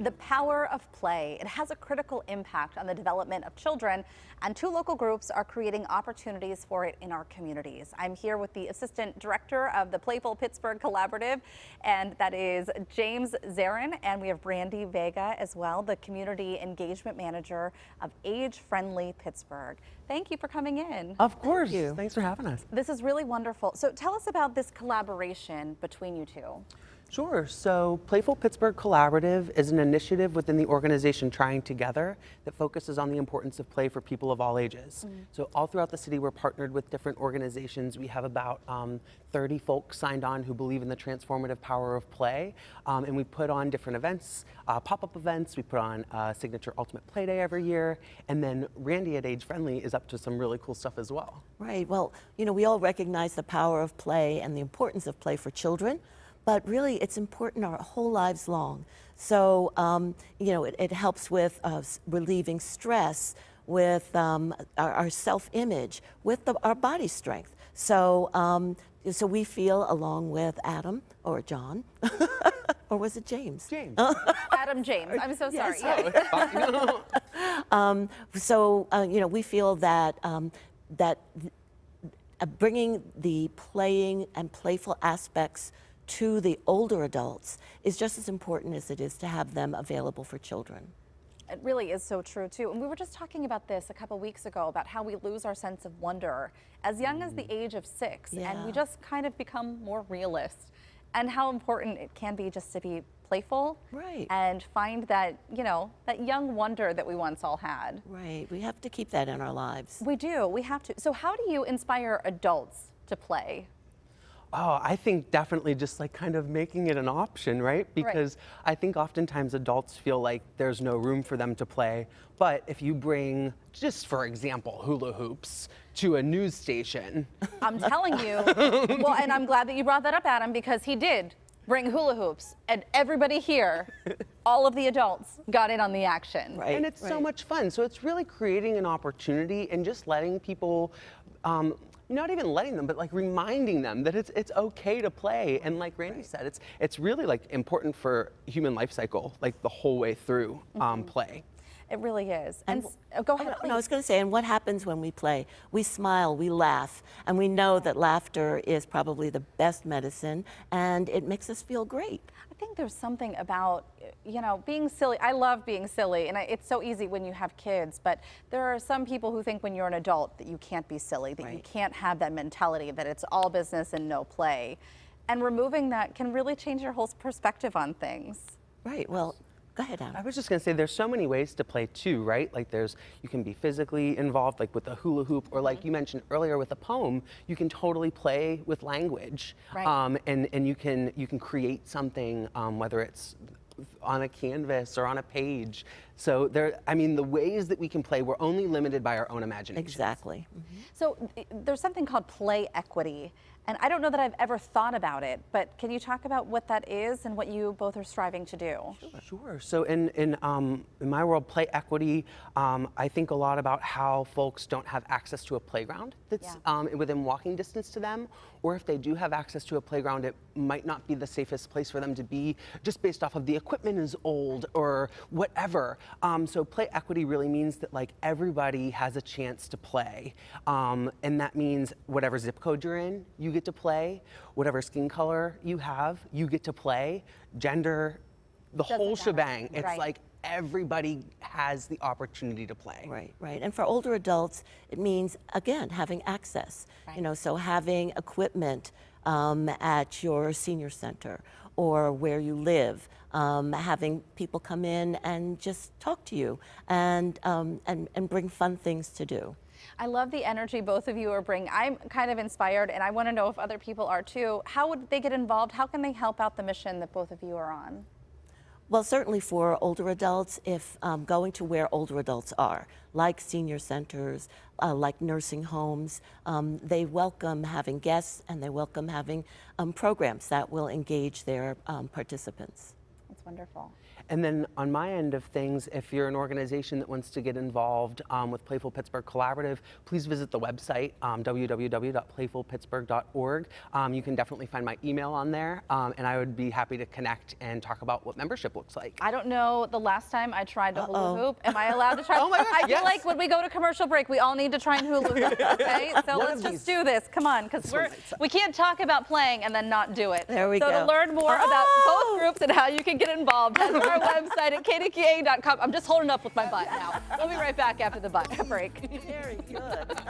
The power of play. It has a critical impact on the development of children, and 2 local groups are creating opportunities for it in our communities. I'm here with the Assistant Director of the Playful Pittsburgh Collaborative, and that is James Zahren, and we have Randi Vega as well, the Community Engagement Manager of Age Friendly Pittsburgh. Thank you for coming in. Of course. Thanks for having us. This is really wonderful. So tell us about this collaboration between you two. Sure. So Playful Pittsburgh Collaborative is an initiative within the organization Trying Together that focuses on the importance of play for people of all ages. So all throughout the city, we're partnered with different organizations. We have about 30 folks signed on who believe in the transformative power of play. And we put on different events, pop-up events. We put on Signature Ultimate Play Day every year. And then Randi at Age Friendly is up to some really cool stuff as well. Right. Well, you know, we all recognize the power of play and the importance of play for children. But really, it's important our whole lives long. So, you know, it helps with relieving stress, with our self-image, with our body strength. So, so we feel, along with Adam or John, or was it James? James. Adam James. I'm so sorry. Yes. So, you know, we feel that that bringing the playing and playful aspects to the older adults is just as important as it is to have them available for children. It really is so true too. And we were just talking about this a couple weeks ago about how we lose our sense of wonder as young as the age of 6, and we just kind of become more realist, and how important it can be just to be playful, right, and find that, you know, that young wonder that we once all had. Right, we have to keep that in our lives. We do, we have to. So how do you inspire adults to play? Oh, I think definitely just like kind of making it an option, right? Because I think oftentimes adults feel like there's no room for them to play. But if you bring, just for example, hula hoops to a news station. I'm telling you. Well, and I'm glad that you brought that up, Adam, because he did bring hula hoops, and everybody here, all of the adults, got in on the action. Right. And it's so much fun. So it's really creating an opportunity and just letting people, not even letting them, but like reminding them that it's okay to play. And like Randi said, it's really like important for human life cycle, like the whole way through play. It really is. And go ahead, please. No, I was going to say, and what happens when we play? We smile, we laugh, and we know that laughter is probably the best medicine, and it makes us feel great. I think there's something about, you know, being silly. I love being silly, and it's so easy when you have kids, but there are some people who think when you're an adult that you can't be silly, that you can't have that mentality that it's all business and no play. And removing that can really change your whole perspective on things. Right, well, go ahead, Adam. I was just going to say there's so many ways to play too, right? Like you can be physically involved, like with a hula hoop, or like you mentioned earlier with a poem, you can totally play with language. Right. And you can create something, whether it's on a canvas or on a page. So I mean, the ways that we can play, we're only limited by our own imagination. Exactly. So there's something called play equity. And I don't know that I've ever thought about it, but can you talk about what that is and what you both are striving to do? Sure. So in my world, play equity, I think a lot about how folks don't have access to a playground that's within walking distance to them, or if they do have access to a playground, it might not be the safest place for them to be just based off of the equipment is old or whatever. So play equity really means that like everybody has a chance to play. And that means whatever zip code you're in, you get to play. Whatever skin color you have, you get to play. Gender, the whole shebang. It's like everybody has the opportunity to play. Right, right. And for older adults, it means, again, having access. You know, so having equipment at your senior center or where you live, having people come in and just talk to you and bring fun things to do. I love the energy both of you are bringing. I'm kind of inspired, and I want to know if other people are too. How would they get involved? How can they help out the mission that both of you are on? Well, certainly for older adults, if going to where older adults are, like senior centers, like nursing homes, they welcome having guests and they welcome having programs that will engage their participants. That's wonderful. And then on my end of things, if you're an organization that wants to get involved with Playful Pittsburgh Collaborative, please visit the website, www.playfulpittsburgh.org. You can definitely find my email on there, and I would be happy to connect and talk about what membership looks like. I don't know the last time I tried to hula hoop. Am I allowed to try? Oh my gosh, I feel yes. like when we go to commercial break, we all need to try and hula hoop, okay? So One let's of just these. do this. Come on, because we can't talk about playing and then not do it. There we so go. to learn more about both groups and how you can get involved, head to our website at kdka.com. I'm just holding up with my butt now. We'll be right back after the break. Very good.